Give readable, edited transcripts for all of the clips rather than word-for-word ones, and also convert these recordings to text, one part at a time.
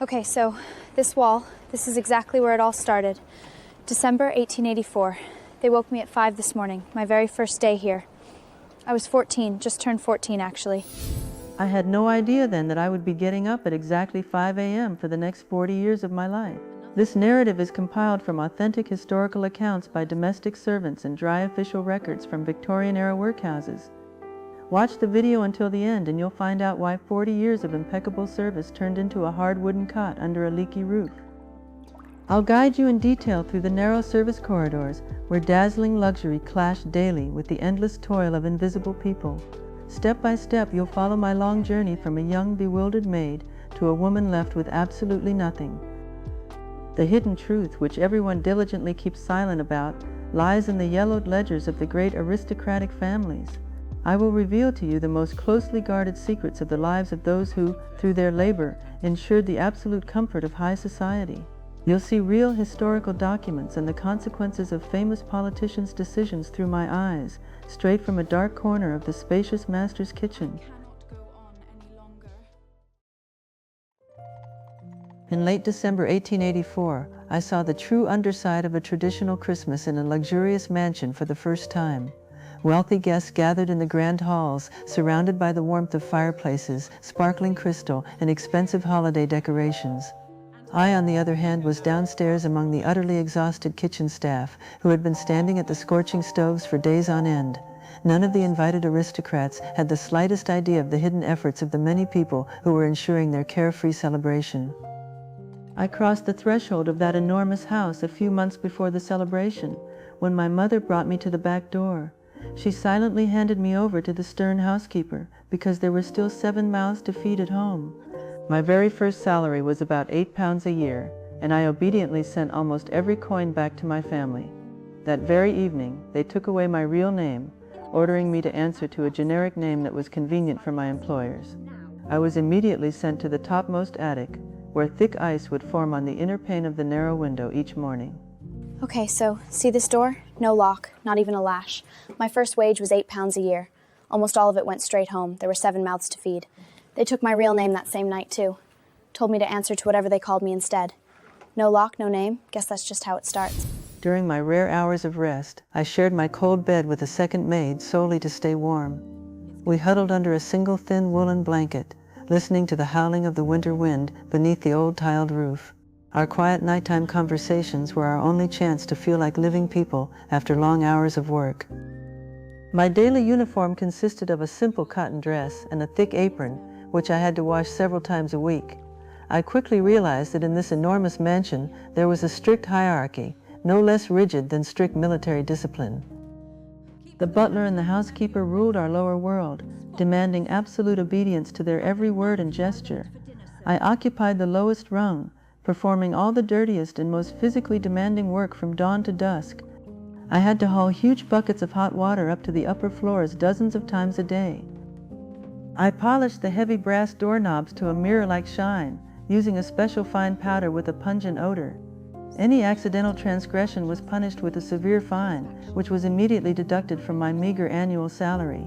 Okay, so this wall, this is exactly where it all started. December 1884. They woke me at 5 this morning, my very first day here. I was 14, just turned 14 actually. I had no idea then that I would be getting up at exactly 5 a.m. for the next 40 years of my life. This narrative is compiled from authentic historical accounts by domestic servants and dry official records from Victorian-era workhouses. Watch the video until the end and you'll find out why 40 years of impeccable service turned into a hard wooden cot under a leaky roof. I'll guide you in detail through the narrow service corridors where dazzling luxury clashed daily with the endless toil of invisible people. Step by step, you'll follow my long journey from a young, bewildered maid to a woman left with absolutely nothing. The hidden truth, which everyone diligently keeps silent about, lies in the yellowed ledgers of the great aristocratic families. I will reveal to you the most closely guarded secrets of the lives of those who, through their labor, ensured the absolute comfort of high society. You'll see real historical documents and the consequences of famous politicians' decisions through my eyes, straight from a dark corner of the spacious master's kitchen. In late December 1884, I saw the true underside of a traditional Christmas in a luxurious mansion for the first time. Wealthy guests gathered in the grand halls, surrounded by the warmth of fireplaces, sparkling crystal, and expensive holiday decorations. I, on the other hand, was downstairs among the utterly exhausted kitchen staff, who had been standing at the scorching stoves for days on end. None of the invited aristocrats had the slightest idea of the hidden efforts of the many people who were ensuring their carefree celebration. I crossed the threshold of that enormous house a few months before the celebration, when my mother brought me to the back door. She silently handed me over to the stern housekeeper, because there were still 7 mouths to feed at home. My very first salary was about £8 a year, and I obediently sent almost every coin back to my family. That very evening, they took away my real name, ordering me to answer to a generic name that was convenient for my employers. I was immediately sent to the topmost attic, where thick ice would form on the inner pane of the narrow window each morning. Okay, so see this door? No lock, not even a latch. My first wage was £8 a year. Almost all of it went straight home. There were 7 mouths to feed. They took my real name that same night, too. Told me to answer to whatever they called me instead. No lock, no name. Guess that's just how it starts. During my rare hours of rest, I shared my cold bed with a second maid solely to stay warm. We huddled under a single thin woolen blanket, listening to the howling of the winter wind beneath the old tiled roof. Our quiet nighttime conversations were our only chance to feel like living people after long hours of work. My daily uniform consisted of a simple cotton dress and a thick apron, which I had to wash several times a week. I quickly realized that in this enormous mansion there was a strict hierarchy, no less rigid than strict military discipline. The butler and the housekeeper ruled our lower world, demanding absolute obedience to their every word and gesture. I occupied the lowest rung, performing all the dirtiest and most physically demanding work from dawn to dusk. I had to haul huge buckets of hot water up to the upper floors dozens of times a day. I polished the heavy brass doorknobs to a mirror-like shine, using a special fine powder with a pungent odor. Any accidental transgression was punished with a severe fine, which was immediately deducted from my meager annual salary.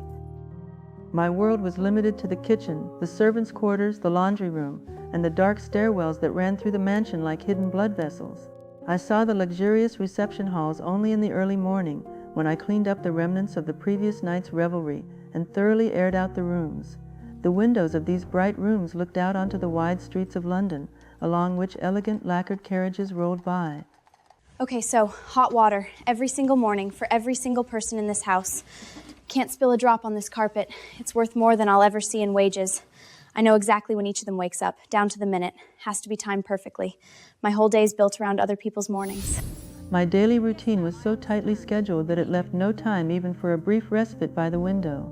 My world was limited to the kitchen, the servants' quarters, the laundry room, and the dark stairwells that ran through the mansion like hidden blood vessels. I saw the luxurious reception halls only in the early morning, when I cleaned up the remnants of the previous night's revelry and thoroughly aired out the rooms. The windows of these bright rooms looked out onto the wide streets of London, along which elegant lacquered carriages rolled by. Okay, so hot water every single morning for every single person in this house. Can't spill a drop on this carpet. It's worth more than I'll ever see in wages. I know exactly when each of them wakes up, down to the minute. Has to be timed perfectly. My whole day's built around other people's mornings. My daily routine was so tightly scheduled that it left no time even for a brief respite by the window.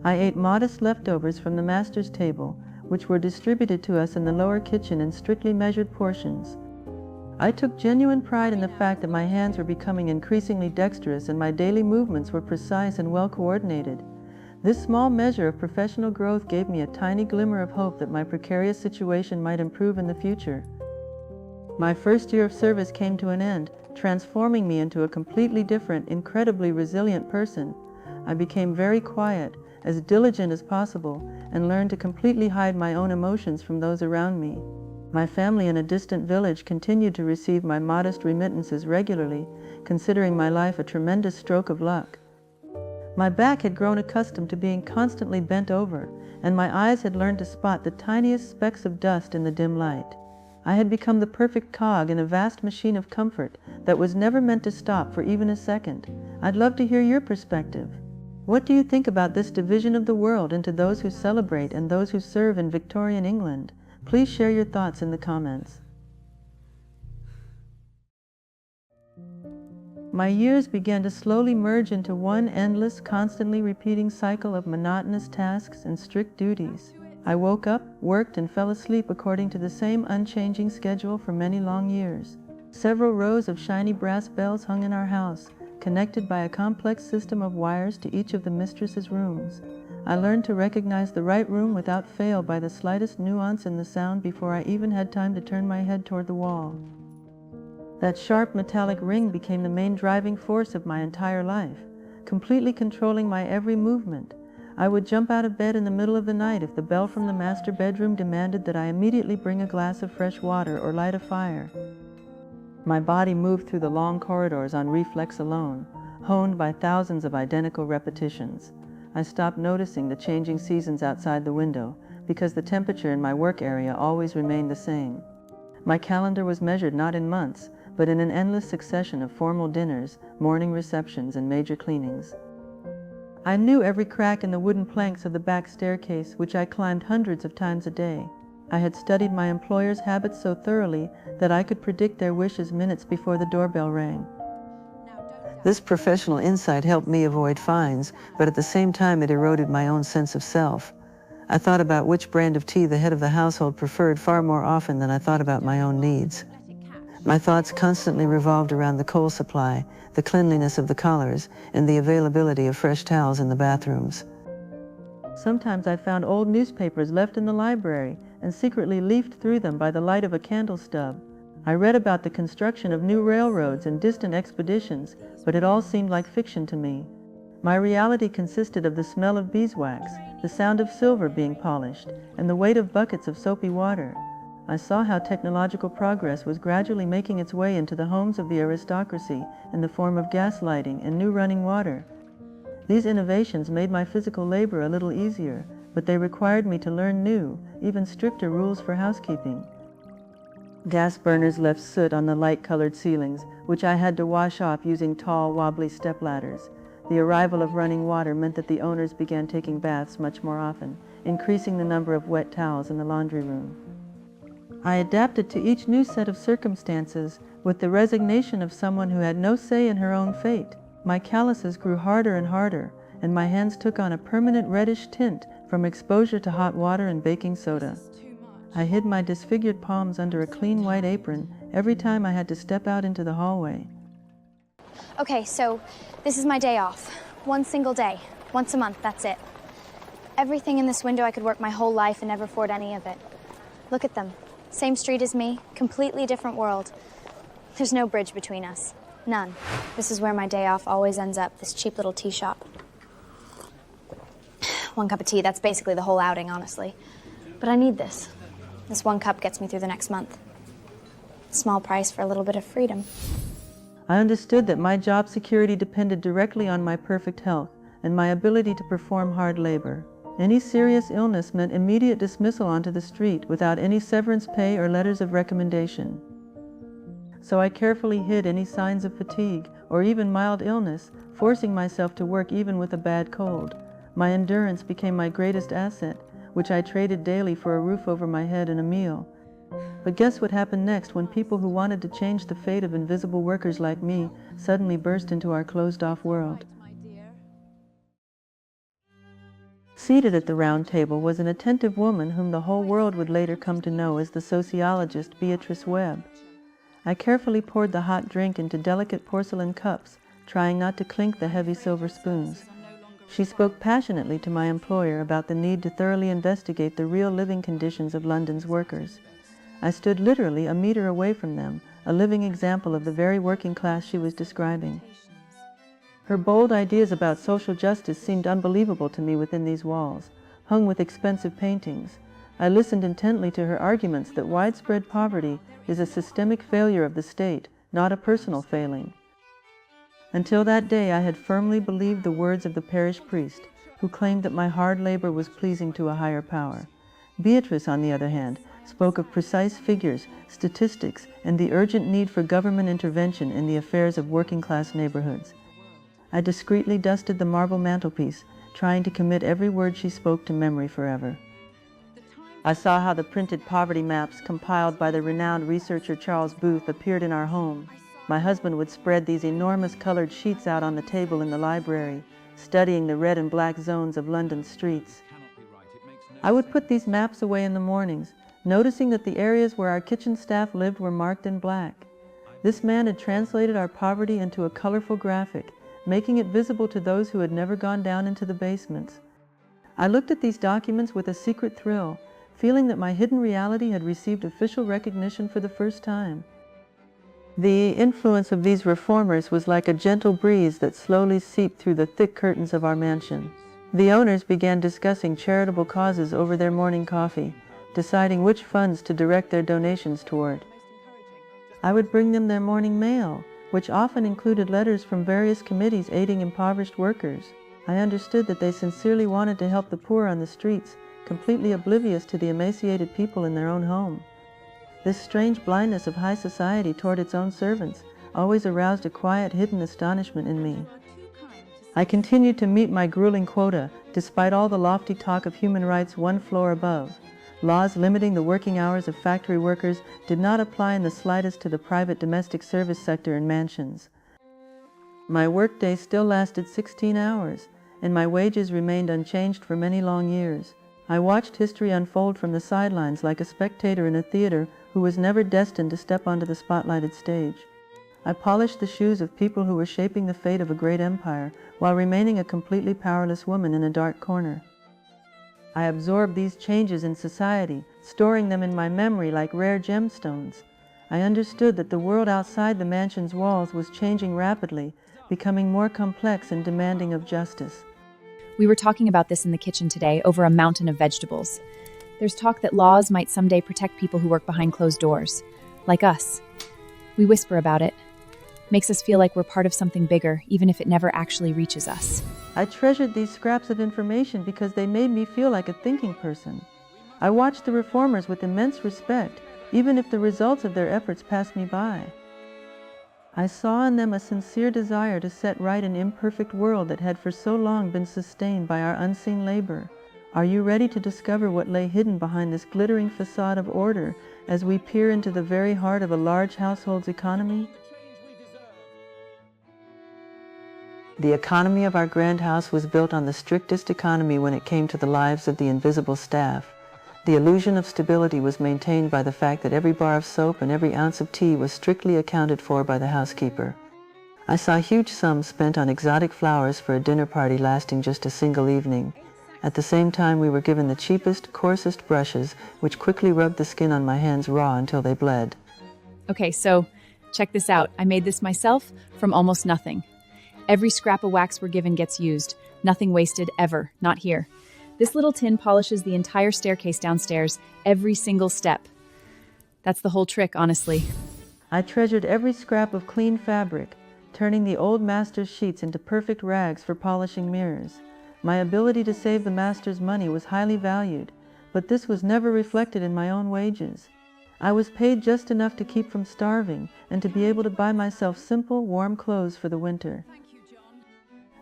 I ate modest leftovers from the master's table, which were distributed to us in the lower kitchen in strictly measured portions. I took genuine pride in the fact that my hands were becoming increasingly dexterous and my daily movements were precise and well coordinated. This small measure of professional growth gave me a tiny glimmer of hope that my precarious situation might improve in the future. My first year of service came to an end, transforming me into a completely different, incredibly resilient person. I became very quiet, as diligent as possible, and learned to completely hide my own emotions from those around me. My family in a distant village continued to receive my modest remittances regularly, considering my life a tremendous stroke of luck. My back had grown accustomed to being constantly bent over, and my eyes had learned to spot the tiniest specks of dust in the dim light. I had become the perfect cog in a vast machine of comfort that was never meant to stop for even a second. I'd love to hear your perspective. What do you think about this division of the world into those who celebrate and those who serve in Victorian England? Please share your thoughts in the comments. My years began to slowly merge into one endless, constantly repeating cycle of monotonous tasks and strict duties. I woke up, worked, and fell asleep according to the same unchanging schedule for many long years. Several rows of shiny brass bells hung in our house, connected by a complex system of wires to each of the mistress's rooms. I learned to recognize the right room without fail by the slightest nuance in the sound before I even had time to turn my head toward the wall. That sharp metallic ring became the main driving force of my entire life, completely controlling my every movement. I would jump out of bed in the middle of the night if the bell from the master bedroom demanded that I immediately bring a glass of fresh water or light a fire. My body moved through the long corridors on reflex alone, honed by thousands of identical repetitions. I stopped noticing the changing seasons outside the window because the temperature in my work area always remained the same. My calendar was measured not in months, but in an endless succession of formal dinners, morning receptions, and major cleanings. I knew every crack in the wooden planks of the back staircase, which I climbed hundreds of times a day. I had studied my employers' habits so thoroughly that I could predict their wishes minutes before the doorbell rang. This professional insight helped me avoid fines, but at the same time it eroded my own sense of self. I thought about which brand of tea the head of the household preferred far more often than I thought about my own needs. My thoughts constantly revolved around the coal supply, the cleanliness of the collars, and the availability of fresh towels in the bathrooms. Sometimes I found old newspapers left in the library and secretly leafed through them by the light of a candle stub. I read about the construction of new railroads and distant expeditions, but it all seemed like fiction to me. My reality consisted of the smell of beeswax, the sound of silver being polished, and the weight of buckets of soapy water. I saw how technological progress was gradually making its way into the homes of the aristocracy in the form of gas lighting and new running water. These innovations made my physical labor a little easier, but they required me to learn new, even stricter rules for housekeeping. Gas burners left soot on the light-colored ceilings, which I had to wash off using tall, wobbly stepladders. The arrival of running water meant that the owners began taking baths much more often, increasing the number of wet towels in the laundry room. I adapted to each new set of circumstances with the resignation of someone who had no say in her own fate. My calluses grew harder and harder, and my hands took on a permanent reddish tint from exposure to hot water and baking soda. I hid my disfigured palms under a clean white apron every time I had to step out into the hallway. Okay, so this is my day off. One single day. Once a month, that's it. Everything in this window I could work my whole life and never afford any of it. Look at them. Same street as me, completely different world. There's no bridge between us. None. This is where my day off always ends up, this cheap little tea shop. One cup of tea, that's basically the whole outing, honestly. But I need this. This one cup gets me through the next month. Small price for a little bit of freedom. I understood that my job security depended directly on my perfect health and my ability to perform hard labor. Any serious illness meant immediate dismissal onto the street without any severance pay or letters of recommendation. So I carefully hid any signs of fatigue or even mild illness, forcing myself to work even with a bad cold. My endurance became my greatest asset, which I traded daily for a roof over my head and a meal. But guess what happened next when people who wanted to change the fate of invisible workers like me suddenly burst into our closed-off world? Seated at the round table was an attentive woman whom the whole world would later come to know as the sociologist Beatrice Webb. I carefully poured the hot drink into delicate porcelain cups, trying not to clink the heavy silver spoons. She spoke passionately to my employer about the need to thoroughly investigate the real living conditions of London's workers. I stood literally a meter away from them, a living example of the very working class she was describing. Her bold ideas about social justice seemed unbelievable to me within these walls, hung with expensive paintings. I listened intently to her arguments that widespread poverty is a systemic failure of the state, not a personal failing. Until that day, I had firmly believed the words of the parish priest, who claimed that my hard labor was pleasing to a higher power. Beatrice, on the other hand, spoke of precise figures, statistics, and the urgent need for government intervention in the affairs of working-class neighborhoods. I discreetly dusted the marble mantelpiece, trying to commit every word she spoke to memory forever. I saw how the printed poverty maps compiled by the renowned researcher Charles Booth appeared in our home. My husband would spread these enormous colored sheets out on the table in the library, studying the red and black zones of London's streets. I would put these maps away in the mornings, noticing that the areas where our kitchen staff lived were marked in black. This man had translated our poverty into a colorful graphic, making it visible to those who had never gone down into the basements. I looked at these documents with a secret thrill, feeling that my hidden reality had received official recognition for the first time. The influence of these reformers was like a gentle breeze that slowly seeped through the thick curtains of our mansion. The owners began discussing charitable causes over their morning coffee, deciding which funds to direct their donations toward. I would bring them their morning mail, which often included letters from various committees aiding impoverished workers. I understood that they sincerely wanted to help the poor on the streets, completely oblivious to the emaciated people in their own home. This strange blindness of high society toward its own servants always aroused a quiet, hidden astonishment in me. I continued to meet my grueling quota, despite all the lofty talk of human rights one floor above. Laws limiting the working hours of factory workers did not apply in the slightest to the private domestic service sector in mansions. My workday still lasted 16 hours, and my wages remained unchanged for many long years. I watched history unfold from the sidelines like a spectator in a theater who was never destined to step onto the spotlighted stage. I polished the shoes of people who were shaping the fate of a great empire while remaining a completely powerless woman in a dark corner. I absorbed these changes in society, storing them in my memory like rare gemstones. I understood that the world outside the mansion's walls was changing rapidly, becoming more complex and demanding of justice. We were talking about this in the kitchen today over a mountain of vegetables. There's talk that laws might someday protect people who work behind closed doors, like us. We whisper about it. Makes us feel like we're part of something bigger, even if it never actually reaches us. I treasured these scraps of information because they made me feel like a thinking person. I watched the reformers with immense respect, even if the results of their efforts passed me by. I saw in them a sincere desire to set right an imperfect world that had for so long been sustained by our unseen labor. Are you ready to discover what lay hidden behind this glittering facade of order as we peer into the very heart of a large household's economy? The economy of our grand house was built on the strictest economy when it came to the lives of the invisible staff. The illusion of stability was maintained by the fact that every bar of soap and every ounce of tea was strictly accounted for by the housekeeper. I saw huge sums spent on exotic flowers for a dinner party lasting just a single evening. At the same time, we were given the cheapest, coarsest brushes, which quickly rubbed the skin on my hands raw until they bled. Okay, so check this out. I made this myself from almost nothing. Every scrap of wax we're given gets used. Nothing wasted, ever. Not here. This little tin polishes the entire staircase downstairs, every single step. That's the whole trick, honestly. I treasured every scrap of clean fabric, turning the old master's sheets into perfect rags for polishing mirrors. My ability to save the master's money was highly valued, but this was never reflected in my own wages. I was paid just enough to keep from starving and to be able to buy myself simple, warm clothes for the winter.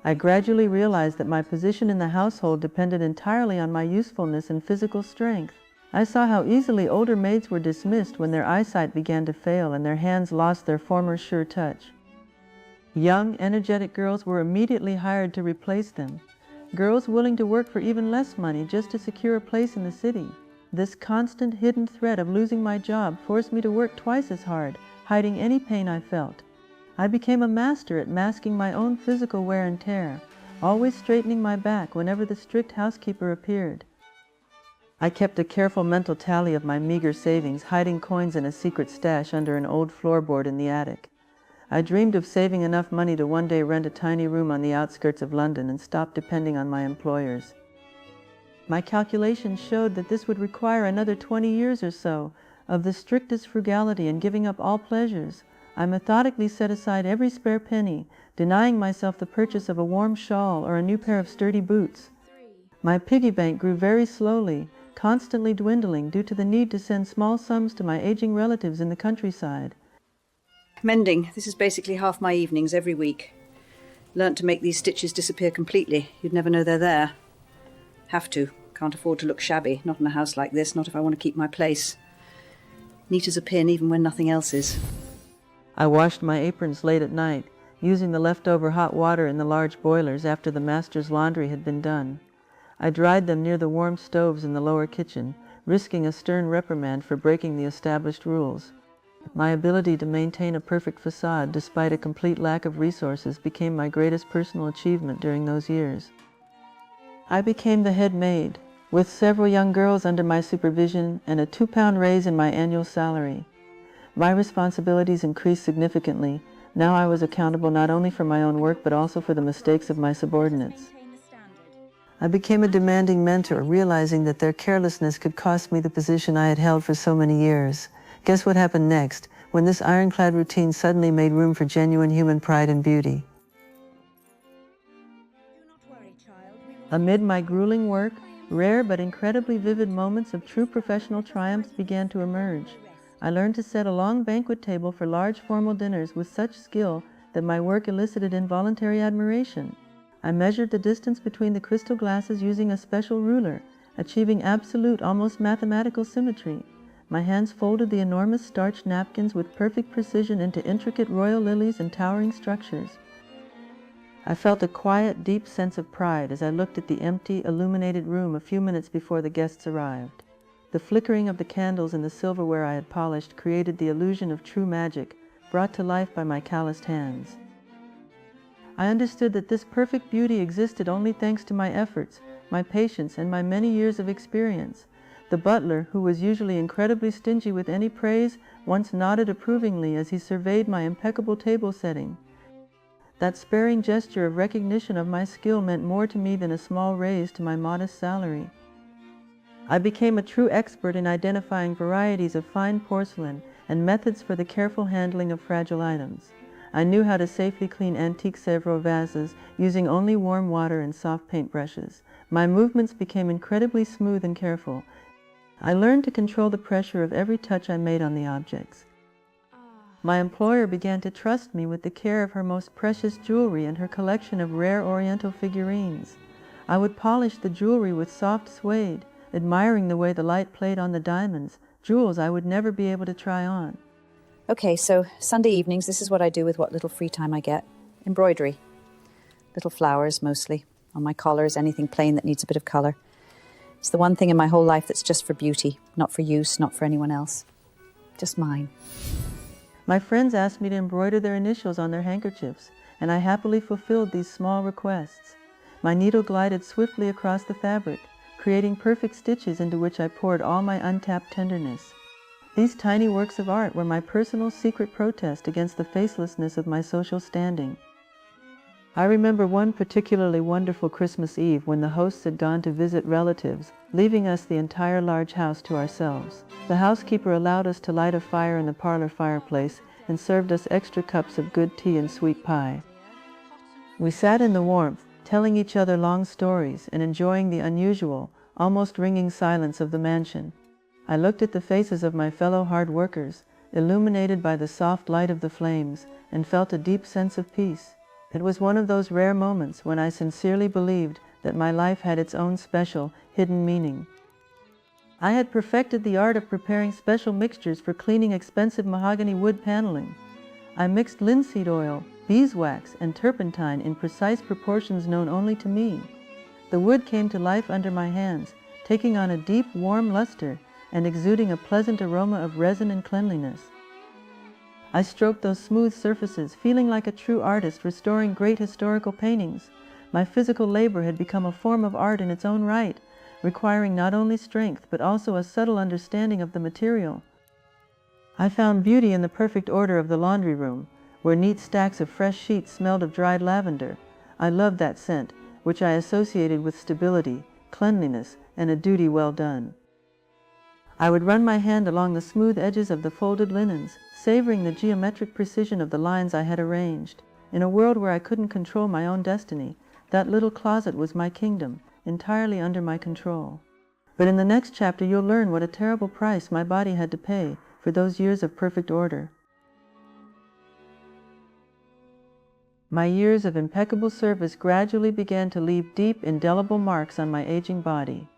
I gradually realized that my position in the household depended entirely on my usefulness and physical strength. I saw how easily older maids were dismissed when their eyesight began to fail and their hands lost their former sure touch. Young, energetic girls were immediately hired to replace them. Girls willing to work for even less money just to secure a place in the city. This constant hidden threat of losing my job forced me to work twice as hard, hiding any pain I felt. I became a master at masking my own physical wear and tear, always straightening my back whenever the strict housekeeper appeared. I kept a careful mental tally of my meager savings, hiding coins in a secret stash under an old floorboard in the attic. I dreamed of saving enough money to one day rent a tiny room on the outskirts of London and stop depending on my employers. My calculations showed that this would require another 20 years or so of the strictest frugality and giving up all pleasures. I methodically set aside every spare penny, denying myself the purchase of a warm shawl or a new pair of sturdy boots. My piggy bank grew very slowly, constantly dwindling due to the need to send small sums to my aging relatives in the countryside. Mending. This is basically half my evenings every week. Learnt to make these stitches disappear completely. You'd never know they're there. Have to. Can't afford to look shabby. Not in a house like this, not if I want to keep my place. Neat as a pin even when nothing else is. I washed my aprons late at night, using the leftover hot water in the large boilers after the master's laundry had been done. I dried them near the warm stoves in the lower kitchen, risking a stern reprimand for breaking the established rules. My ability to maintain a perfect facade despite a complete lack of resources became my greatest personal achievement during those years. I became the head maid, with several young girls under my supervision and a 2-pound raise in my annual salary. My responsibilities increased significantly. Now I was accountable not only for my own work but also for the mistakes of my subordinates. I became a demanding mentor, realizing that their carelessness could cost me the position I had held for so many years. Guess what happened next, when this ironclad routine suddenly made room for genuine human pride and beauty? Amid my grueling work, rare but incredibly vivid moments of true professional triumphs began to emerge. I learned to set a long banquet table for large formal dinners with such skill that my work elicited involuntary admiration. I measured the distance between the crystal glasses using a special ruler, achieving absolute, almost mathematical symmetry. My hands folded the enormous starched napkins with perfect precision into intricate royal lilies and towering structures. I felt a quiet, deep sense of pride as I looked at the empty, illuminated room a few minutes before the guests arrived. The flickering of the candles in the silverware I had polished created the illusion of true magic, brought to life by my calloused hands. I understood that this perfect beauty existed only thanks to my efforts, my patience, and my many years of experience. The butler, who was usually incredibly stingy with any praise, once nodded approvingly as he surveyed my impeccable table setting. That sparing gesture of recognition of my skill meant more to me than a small raise to my modest salary. I became a true expert in identifying varieties of fine porcelain and methods for the careful handling of fragile items. I knew how to safely clean antique Sèvres vases using only warm water and soft paint brushes. My movements became incredibly smooth and careful. I learned to control the pressure of every touch I made on the objects. My employer began to trust me with the care of her most precious jewelry and her collection of rare Oriental figurines. I would polish the jewelry with soft suede, admiring the way the light played on the diamonds, jewels I would never be able to try on. Okay, so Sunday evenings, this is what I do with what little free time I get. Embroidery. Little flowers, mostly. On my collars, anything plain that needs a bit of colour. It's the one thing in my whole life that's just for beauty, not for use, not for anyone else. Just mine. My friends asked me to embroider their initials on their handkerchiefs, and I happily fulfilled these small requests. My needle glided swiftly across the fabric, creating perfect stitches into which I poured all my untapped tenderness. These tiny works of art were my personal secret protest against the facelessness of my social standing. I remember one particularly wonderful Christmas Eve when the hosts had gone to visit relatives, leaving us the entire large house to ourselves. The housekeeper allowed us to light a fire in the parlor fireplace and served us extra cups of good tea and sweet pie. We sat in the warmth, telling each other long stories and enjoying the unusual, almost ringing silence of the mansion. I looked at the faces of my fellow hard workers, illuminated by the soft light of the flames, and felt a deep sense of peace. It was one of those rare moments when I sincerely believed that my life had its own special, hidden meaning. I had perfected the art of preparing special mixtures for cleaning expensive mahogany wood paneling. I mixed linseed oil, beeswax, and turpentine in precise proportions known only to me. The wood came to life under my hands, taking on a deep, warm luster and exuding a pleasant aroma of resin and cleanliness. I stroked those smooth surfaces, feeling like a true artist restoring great historical paintings. My physical labor had become a form of art in its own right, requiring not only strength but also a subtle understanding of the material. I found beauty in the perfect order of the laundry room, where neat stacks of fresh sheets smelled of dried lavender. I loved that scent, which I associated with stability, cleanliness, and a duty well done. I would run my hand along the smooth edges of the folded linens, savoring the geometric precision of the lines I had arranged. In a world where I couldn't control my own destiny, that little closet was my kingdom, entirely under my control. But in the next chapter you'll learn what a terrible price my body had to pay for those years of perfect order. My years of impeccable service gradually began to leave deep, indelible marks on my aging body.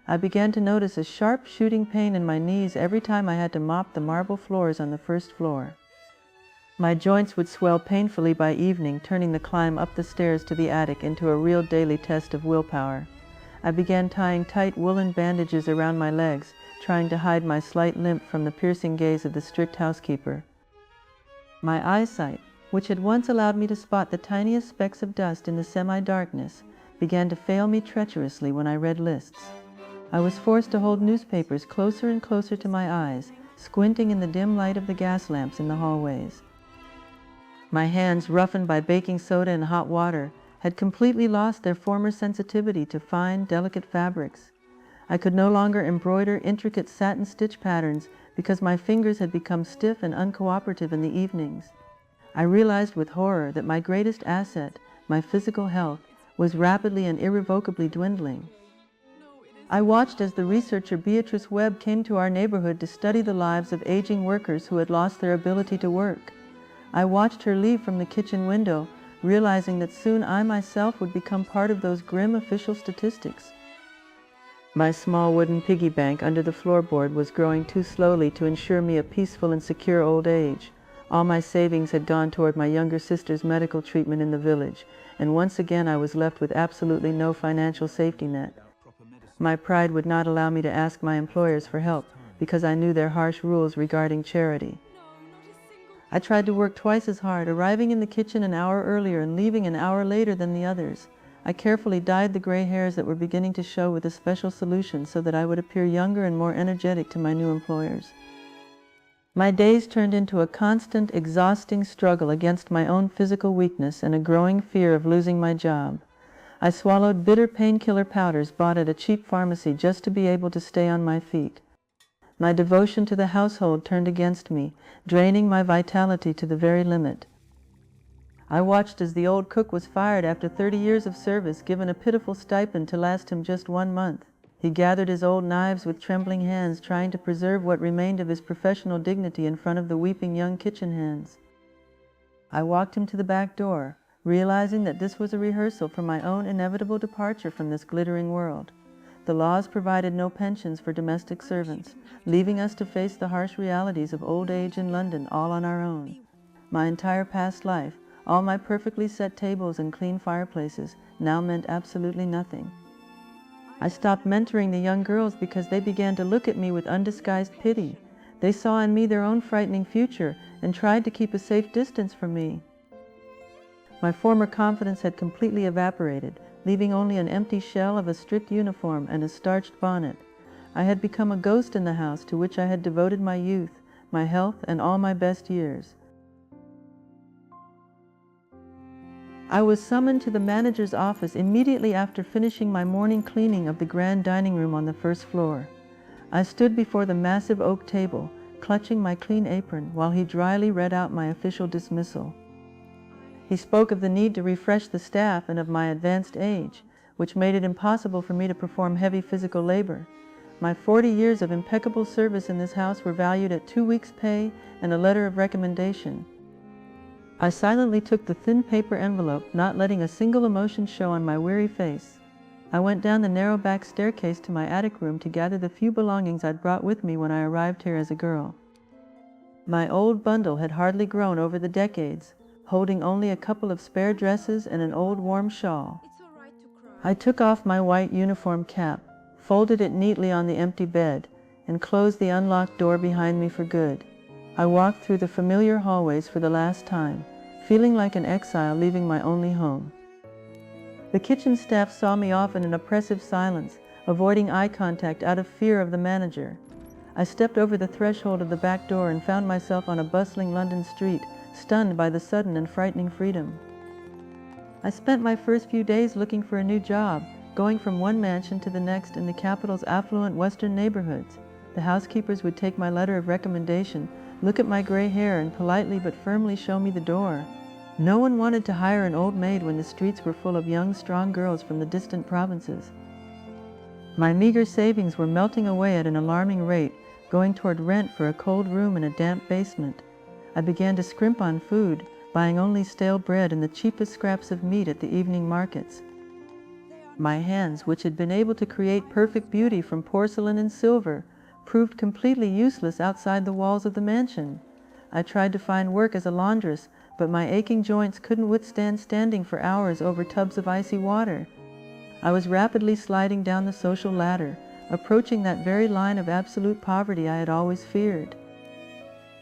I began to notice a sharp shooting pain in my knees every time I had to mop the marble floors on the first floor. My joints would swell painfully by evening, turning the climb up the stairs to the attic into a real daily test of willpower. I began tying tight woolen bandages around my legs, trying to hide my slight limp from the piercing gaze of the strict housekeeper. My eyesight, which had once allowed me to spot the tiniest specks of dust in the semi-darkness, began to fail me treacherously when I read lists. I was forced to hold newspapers closer and closer to my eyes, squinting in the dim light of the gas lamps in the hallways. My hands, roughened by baking soda and hot water, had completely lost their former sensitivity to fine, delicate fabrics. I could no longer embroider intricate satin stitch patterns because my fingers had become stiff and uncooperative in the evenings. I realized with horror that my greatest asset, my physical health, was rapidly and irrevocably dwindling. I watched as the researcher Beatrice Webb came to our neighborhood to study the lives of aging workers who had lost their ability to work. I watched her leave from the kitchen window, realizing that soon I myself would become part of those grim official statistics. My small wooden piggy bank under the floorboard was growing too slowly to ensure me a peaceful and secure old age. All my savings had gone toward my younger sister's medical treatment in the village, and once again I was left with absolutely no financial safety net. My pride would not allow me to ask my employers for help because I knew their harsh rules regarding charity. I tried to work twice as hard, arriving in the kitchen an hour earlier and leaving an hour later than the others. I carefully dyed the gray hairs that were beginning to show with a special solution so that I would appear younger and more energetic to my new employers. My days turned into a constant, exhausting struggle against my own physical weakness and a growing fear of losing my job. I swallowed bitter painkiller powders bought at a cheap pharmacy just to be able to stay on my feet. My devotion to the household turned against me, draining my vitality to the very limit. I watched as the old cook was fired after 30 years of service, given a pitiful stipend to last him just 1 month. He gathered his old knives with trembling hands, trying to preserve what remained of his professional dignity in front of the weeping young kitchen hands. I walked him to the back door, realizing that this was a rehearsal for my own inevitable departure from this glittering world. The laws provided no pensions for domestic servants, leaving us to face the harsh realities of old age in London all on our own. My entire past life, all my perfectly set tables and clean fireplaces, now meant absolutely nothing. I stopped mentoring the young girls because they began to look at me with undisguised pity. They saw in me their own frightening future and tried to keep a safe distance from me. My former confidence had completely evaporated, leaving only an empty shell of a strict uniform and a starched bonnet. I had become a ghost in the house to which I had devoted my youth, my health, and all my best years. I was summoned to the manager's office immediately after finishing my morning cleaning of the grand dining room on the first floor. I stood before the massive oak table, clutching my clean apron, while he dryly read out my official dismissal. He spoke of the need to refresh the staff and of my advanced age, which made it impossible for me to perform heavy physical labor. My 40 years of impeccable service in this house were valued at 2 weeks' pay and a letter of recommendation. I silently took the thin paper envelope, not letting a single emotion show on my weary face. I went down the narrow back staircase to my attic room to gather the few belongings I'd brought with me when I arrived here as a girl. My old bundle had hardly grown over the decades, holding only a couple of spare dresses and an old warm shawl. I took off my white uniform cap, folded it neatly on the empty bed, and closed the unlocked door behind me for good. I walked through the familiar hallways for the last time, feeling like an exile leaving my only home. The kitchen staff saw me off in an oppressive silence, avoiding eye contact out of fear of the manager. I stepped over the threshold of the back door and found myself on a bustling London street, stunned by the sudden and frightening freedom. I spent my first few days looking for a new job, going from one mansion to the next in the capital's affluent western neighborhoods. The housekeepers would take my letter of recommendation, look at my gray hair, and politely but firmly show me the door. No one wanted to hire an old maid when the streets were full of young, strong girls from the distant provinces. My meager savings were melting away at an alarming rate, going toward rent for a cold room in a damp basement. I began to scrimp on food, buying only stale bread and the cheapest scraps of meat at the evening markets. My hands, which had been able to create perfect beauty from porcelain and silver, proved completely useless outside the walls of the mansion. I tried to find work as a laundress, but my aching joints couldn't withstand standing for hours over tubs of icy water. I was rapidly sliding down the social ladder, approaching that very line of absolute poverty I had always feared.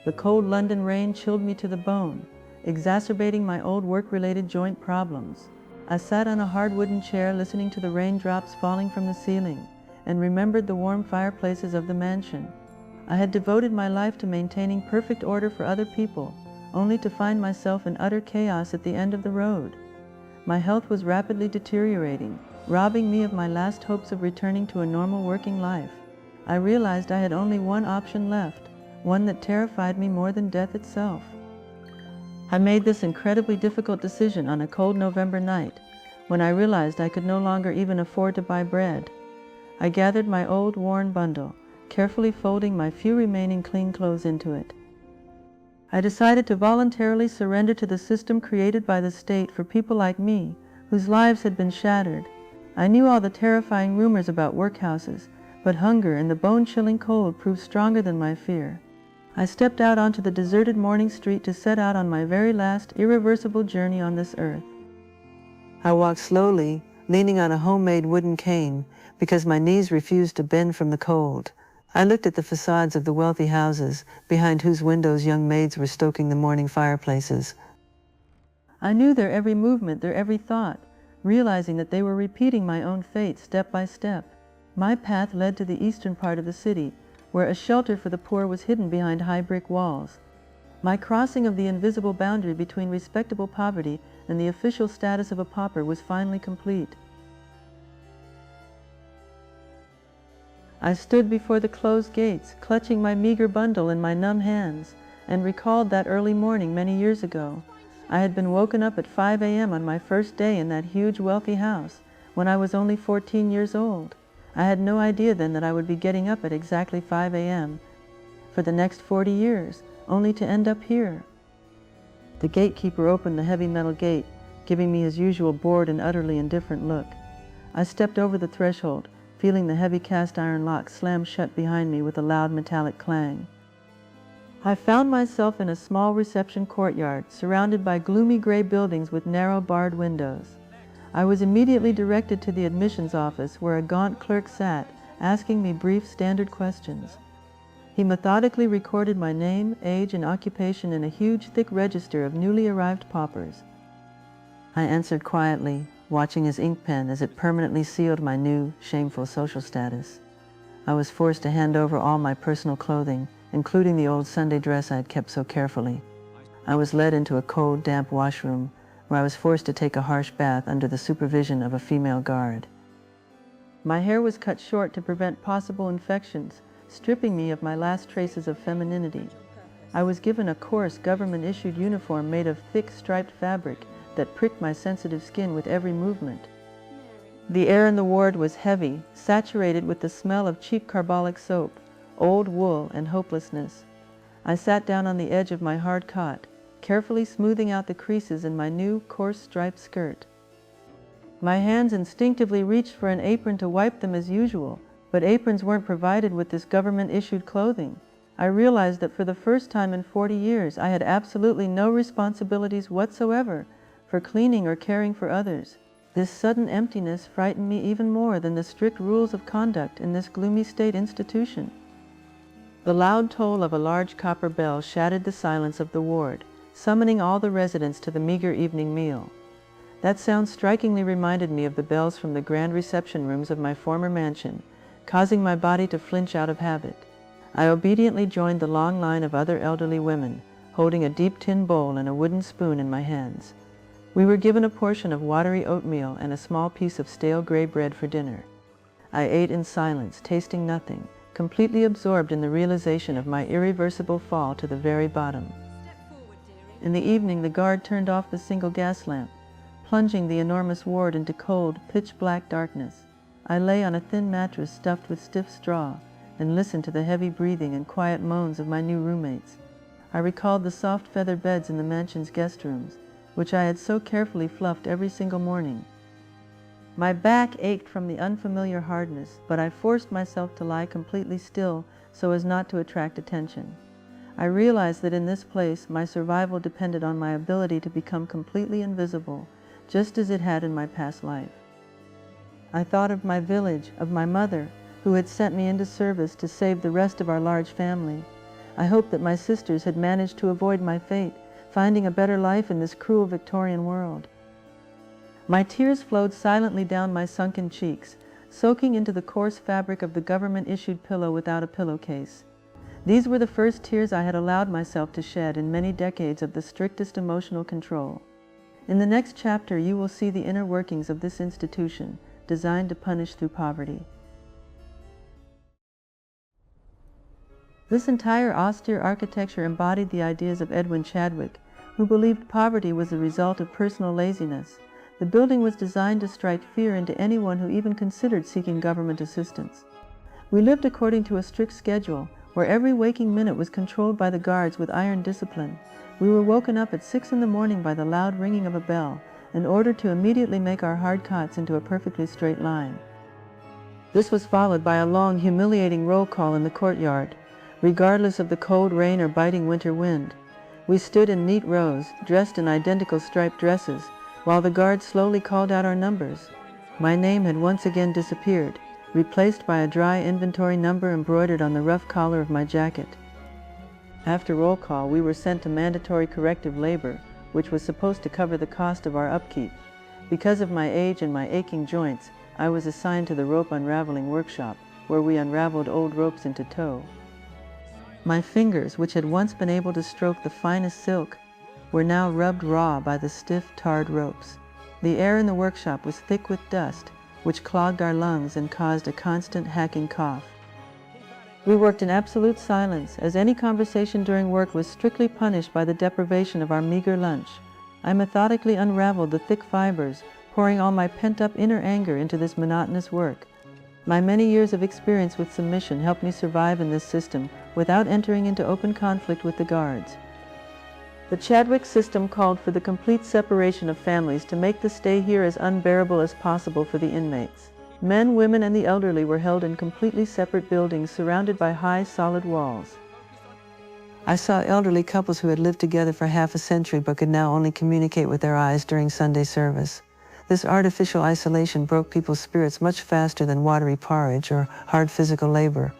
The cold London rain chilled me to the bone, exacerbating my old work-related joint problems. I sat on a hard wooden chair listening to the raindrops falling from the ceiling, and remembered the warm fireplaces of the mansion. I had devoted my life to maintaining perfect order for other people, only to find myself in utter chaos at the end of the road. My health was rapidly deteriorating, robbing me of my last hopes of returning to a normal working life. I realized I had only one option left, one that terrified me more than death itself. I made this incredibly difficult decision on a cold November night, when I realized I could no longer even afford to buy bread. I gathered my old, worn bundle, carefully folding my few remaining clean clothes into it. I decided to voluntarily surrender to the system created by the state for people like me, whose lives had been shattered. I knew all the terrifying rumors about workhouses, but hunger and the bone-chilling cold proved stronger than my fear. I stepped out onto the deserted morning street to set out on my very last irreversible journey on this earth. I walked slowly, leaning on a homemade wooden cane, because my knees refused to bend from the cold. I looked at the facades of the wealthy houses, behind whose windows young maids were stoking the morning fireplaces. I knew their every movement, their every thought, realizing that they were repeating my own fate step by step. My path led to the eastern part of the city, where a shelter for the poor was hidden behind high brick walls. My crossing of the invisible boundary between respectable poverty and the official status of a pauper was finally complete. I stood before the closed gates, clutching my meager bundle in my numb hands, and recalled that early morning many years ago. I had been woken up at 5 a.m. on my first day in that huge wealthy house, when I was only 14 years old. I had no idea then that I would be getting up at exactly 5 a.m. for the next 40 years, only to end up here. The gatekeeper opened the heavy metal gate, giving me his usual bored and utterly indifferent look. I stepped over the threshold, feeling the heavy cast-iron lock slam shut behind me with a loud metallic clang. I found myself in a small reception courtyard, surrounded by gloomy gray buildings with narrow barred windows. I was immediately directed to the admissions office, where a gaunt clerk sat, asking me brief, standard questions. He methodically recorded my name, age, and occupation in a huge, thick register of newly arrived paupers. I answered quietly, watching his ink pen as it permanently sealed my new, shameful social status. I was forced to hand over all my personal clothing, including the old Sunday dress I had kept so carefully. I was led into a cold, damp washroom, where I was forced to take a harsh bath under the supervision of a female guard. My hair was cut short to prevent possible infections, stripping me of my last traces of femininity. I was given a coarse, government-issued uniform made of thick, striped fabric that pricked my sensitive skin with every movement. The air in the ward was heavy, saturated with the smell of cheap carbolic soap, old wool, and hopelessness. I sat down on the edge of my hard cot, carefully smoothing out the creases in my new, coarse striped skirt. My hands instinctively reached for an apron to wipe them as usual, but aprons weren't provided with this government-issued clothing. I realized that for the first time in 40 years, I had absolutely no responsibilities whatsoever for cleaning or caring for others. This sudden emptiness frightened me even more than the strict rules of conduct in this gloomy state institution. The loud toll of a large copper bell shattered the silence of the ward, summoning all the residents to the meager evening meal. That sound strikingly reminded me of the bells from the grand reception rooms of my former mansion, causing my body to flinch out of habit. I obediently joined the long line of other elderly women, holding a deep tin bowl and a wooden spoon in my hands. We were given a portion of watery oatmeal and a small piece of stale gray bread for dinner. I ate in silence, tasting nothing, completely absorbed in the realization of my irreversible fall to the very bottom. In the evening, the guard turned off the single gas lamp, plunging the enormous ward into cold, pitch-black darkness. I lay on a thin mattress stuffed with stiff straw and listened to the heavy breathing and quiet moans of my new roommates. I recalled the soft feather beds in the mansion's guest rooms, which I had so carefully fluffed every single morning. My back ached from the unfamiliar hardness, but I forced myself to lie completely still so as not to attract attention. I realized that in this place, my survival depended on my ability to become completely invisible, just as it had in my past life. I thought of my village, of my mother, who had sent me into service to save the rest of our large family. I hoped that my sisters had managed to avoid my fate, finding a better life in this cruel Victorian world. My tears flowed silently down my sunken cheeks, soaking into the coarse fabric of the government-issued pillow without a pillowcase. These were the first tears I had allowed myself to shed in many decades of the strictest emotional control. In the next chapter, you will see the inner workings of this institution, designed to punish through poverty. This entire austere architecture embodied the ideas of Edwin Chadwick, who believed poverty was the result of personal laziness. The building was designed to strike fear into anyone who even considered seeking government assistance. We lived according to a strict schedule, where every waking minute was controlled by the guards with iron discipline. We were woken up at 6 in the morning by the loud ringing of a bell, and ordered to immediately make our hard cots into a perfectly straight line. This was followed by a long, humiliating roll call in the courtyard. Regardless of the cold rain or biting winter wind, we stood in neat rows, dressed in identical striped dresses, while the guards slowly called out our numbers. My name had once again disappeared, replaced by a dry inventory number embroidered on the rough collar of my jacket. After roll call, we were sent to mandatory corrective labor, which was supposed to cover the cost of our upkeep. Because of my age and my aching joints, I was assigned to the rope unraveling workshop, where we unraveled old ropes into tow. My fingers, which had once been able to stroke the finest silk, were now rubbed raw by the stiff, tarred ropes. The air in the workshop was thick with dust, which clogged our lungs and caused a constant hacking cough. We worked in absolute silence, as any conversation during work was strictly punished by the deprivation of our meager lunch. I methodically unraveled the thick fibers, pouring all my pent-up inner anger into this monotonous work. My many years of experience with submission helped me survive in this system without entering into open conflict with the guards. The Chadwick system called for the complete separation of families to make the stay here as unbearable as possible for the inmates. Men, women, and the elderly were held in completely separate buildings surrounded by high, solid walls. I saw elderly couples who had lived together for half a century but could now only communicate with their eyes during Sunday service. This artificial isolation broke people's spirits much faster than watery porridge or hard physical labor.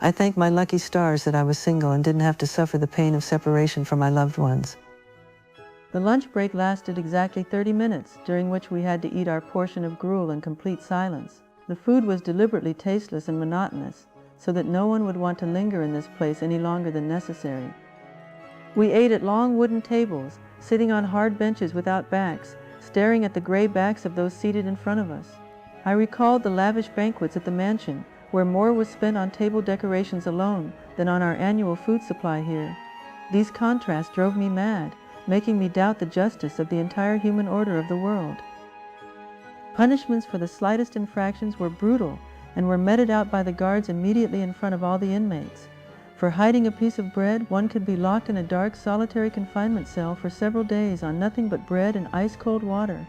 I thank my lucky stars that I was single and didn't have to suffer the pain of separation from my loved ones. The lunch break lasted exactly 30 minutes, during which we had to eat our portion of gruel in complete silence. The food was deliberately tasteless and monotonous, so that no one would want to linger in this place any longer than necessary. We ate at long wooden tables, sitting on hard benches without backs, staring at the gray backs of those seated in front of us. I recalled the lavish banquets at the mansion, where more was spent on table decorations alone than on our annual food supply here. These contrasts drove me mad, making me doubt the justice of the entire human order of the world. Punishments for the slightest infractions were brutal and were meted out by the guards immediately in front of all the inmates. For hiding a piece of bread, one could be locked in a dark, solitary confinement cell for several days on nothing but bread and ice-cold water.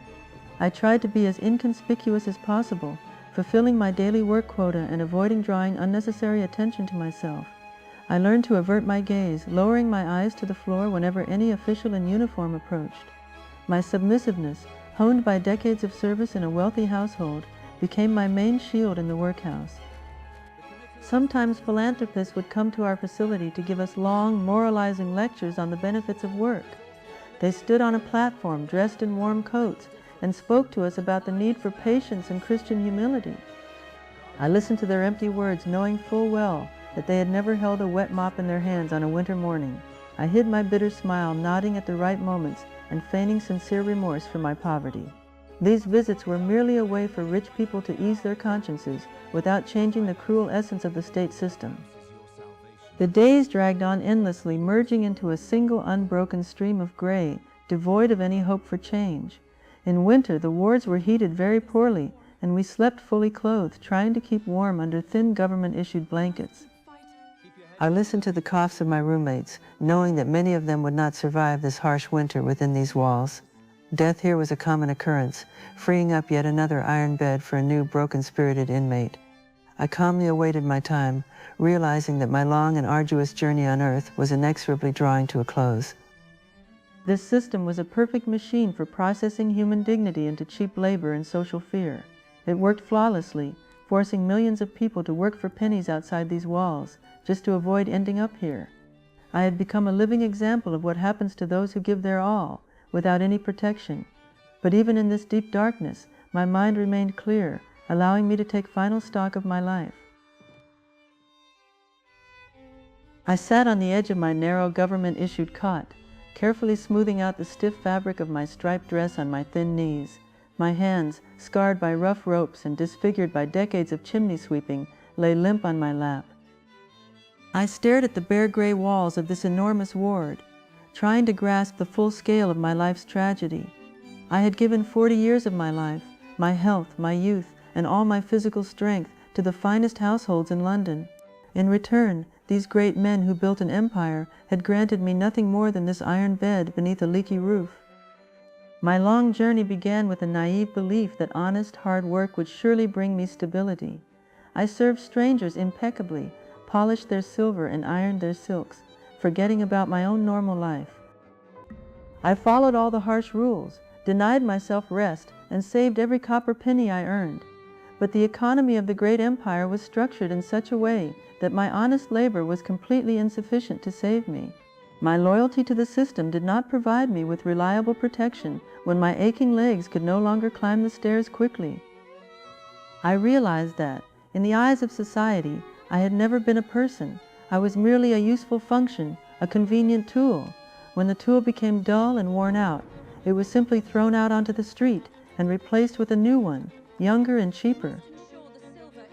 I tried to be as inconspicuous as possible, fulfilling my daily work quota and avoiding drawing unnecessary attention to myself. I learned to avert my gaze, lowering my eyes to the floor whenever any official in uniform approached. My submissiveness, honed by decades of service in a wealthy household, became my main shield in the workhouse. Sometimes philanthropists would come to our facility to give us long, moralizing lectures on the benefits of work. They stood on a platform dressed in warm coats and spoke to us about the need for patience and Christian humility. I listened to their empty words, knowing full well that they had never held a wet mop in their hands on a winter morning. I hid my bitter smile, nodding at the right moments and feigning sincere remorse for my poverty. These visits were merely a way for rich people to ease their consciences without changing the cruel essence of the state system. The days dragged on endlessly, merging into a single unbroken stream of gray, devoid of any hope for change. In winter, the wards were heated very poorly, and we slept fully clothed, trying to keep warm under thin government-issued blankets. I listened to the coughs of my roommates, knowing that many of them would not survive this harsh winter within these walls. Death here was a common occurrence, freeing up yet another iron bed for a new broken-spirited inmate. I calmly awaited my time, realizing that my long and arduous journey on earth was inexorably drawing to a close. This system was a perfect machine for processing human dignity into cheap labor and social fear. It worked flawlessly, forcing millions of people to work for pennies outside these walls, just to avoid ending up here. I had become a living example of what happens to those who give their all, without any protection. But even in this deep darkness, my mind remained clear, allowing me to take final stock of my life. I sat on the edge of my narrow government-issued cot, carefully smoothing out the stiff fabric of my striped dress on my thin knees. My hands, scarred by rough ropes and disfigured by decades of chimney sweeping, lay limp on my lap. I stared at the bare gray walls of this enormous ward, trying to grasp the full scale of my life's tragedy. I had given 40 years of my life, my health, my youth, and all my physical strength to the finest households in London. In return, these great men who built an empire had granted me nothing more than this iron bed beneath a leaky roof. My long journey began with a naive belief that honest, hard work would surely bring me stability. I served strangers impeccably, polished their silver and ironed their silks, forgetting about my own normal life. I followed all the harsh rules, denied myself rest, and saved every copper penny I earned. But the economy of the great empire was structured in such a way that my honest labor was completely insufficient to save me. My loyalty to the system did not provide me with reliable protection when my aching legs could no longer climb the stairs quickly. I realized that, in the eyes of society, I had never been a person. I was merely a useful function, a convenient tool. When the tool became dull and worn out, it was simply thrown out onto the street and replaced with a new one, younger and cheaper.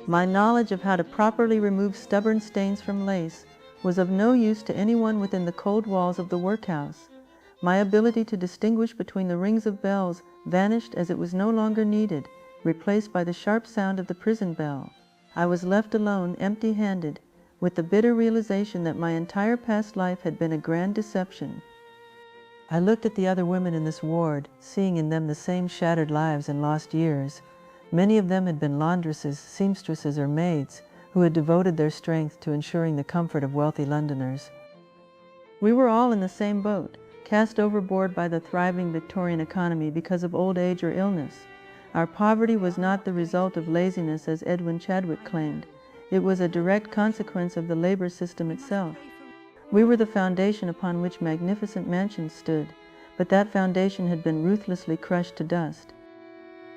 My knowledge of how to properly remove stubborn stains from lace was of no use to anyone within the cold walls of the workhouse. My ability to distinguish between the rings of bells vanished as it was no longer needed, replaced by the sharp sound of the prison bell. I was left alone, empty-handed, with the bitter realization that my entire past life had been a grand deception. I looked at the other women in this ward, seeing in them the same shattered lives and lost years. Many of them had been laundresses, seamstresses, or maids who had devoted their strength to ensuring the comfort of wealthy Londoners. We were all in the same boat, cast overboard by the thriving Victorian economy because of old age or illness. Our poverty was not the result of laziness, as Edwin Chadwick claimed. It was a direct consequence of the labor system itself. We were the foundation upon which magnificent mansions stood, but that foundation had been ruthlessly crushed to dust.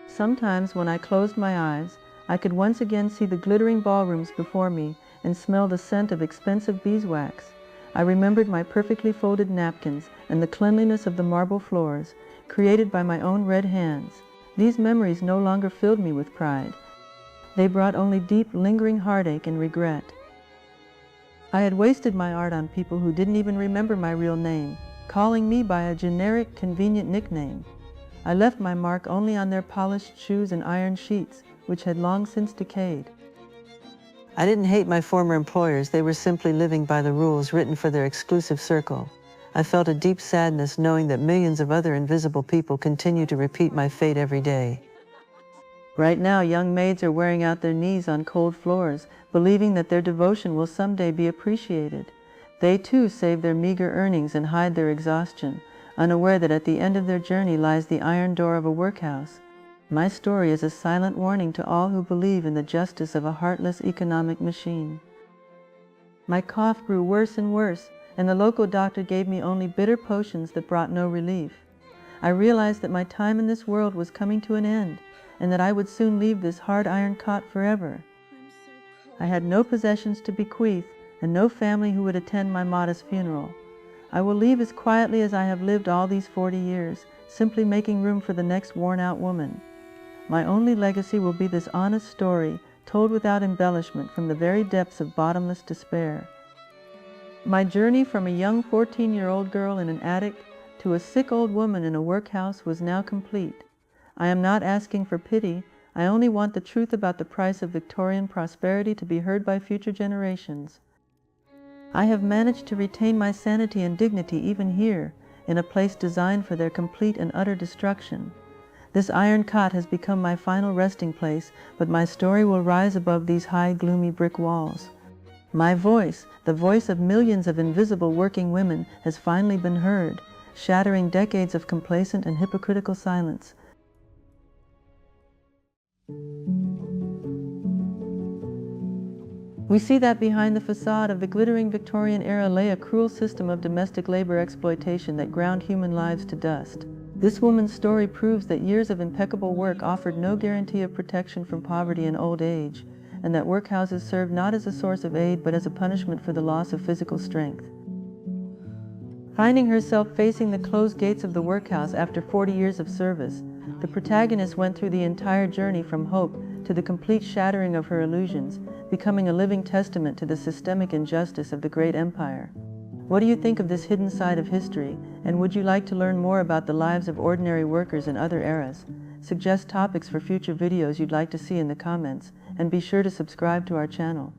Sometimes, when I closed my eyes, I could once again see the glittering ballrooms before me and smell the scent of expensive beeswax. I remembered my perfectly folded napkins and the cleanliness of the marble floors, created by my own red hands. These memories no longer filled me with pride. They brought only deep, lingering heartache and regret. I had wasted my art on people who didn't even remember my real name, calling me by a generic, convenient nickname. I left my mark only on their polished shoes and iron sheets, which had long since decayed. I didn't hate my former employers. They were simply living by the rules written for their exclusive circle. I felt a deep sadness knowing that millions of other invisible people continue to repeat my fate every day. Right now, young maids are wearing out their knees on cold floors, believing that their devotion will someday be appreciated. They too save their meager earnings and hide their exhaustion, unaware that at the end of their journey lies the iron door of a workhouse. My story is a silent warning to all who believe in the justice of a heartless economic machine. My cough grew worse and worse, and the local doctor gave me only bitter potions that brought no relief. I realized that my time in this world was coming to an end, and that I would soon leave this hard iron cot forever. I had no possessions to bequeath, and no family who would attend my modest funeral. I will leave as quietly as I have lived all these 40 years, simply making room for the next worn-out woman. My only legacy will be this honest story, told without embellishment from the very depths of bottomless despair. My journey from a young 14-year-old girl in an attic to a sick old woman in a workhouse was now complete. I am not asking for pity. I only want the truth about the price of Victorian prosperity to be heard by future generations. I have managed to retain my sanity and dignity even here, in a place designed for their complete and utter destruction. This iron cot has become my final resting place, but my story will rise above these high, gloomy brick walls. My voice, the voice of millions of invisible working women, has finally been heard, shattering decades of complacent and hypocritical silence. We see that behind the facade of the glittering Victorian era lay a cruel system of domestic labor exploitation that ground human lives to dust. This woman's story proves that years of impeccable work offered no guarantee of protection from poverty and old age, and that workhouses served not as a source of aid but as a punishment for the loss of physical strength. Finding herself facing the closed gates of the workhouse after 40 years of service, the protagonist went through the entire journey from hope to the complete shattering of her illusions, becoming a living testament to the systemic injustice of the great empire. What do you think of this hidden side of history, and would you like to learn more about the lives of ordinary workers in other eras? Suggest topics for future videos you'd like to see in the comments, and be sure to subscribe to our channel.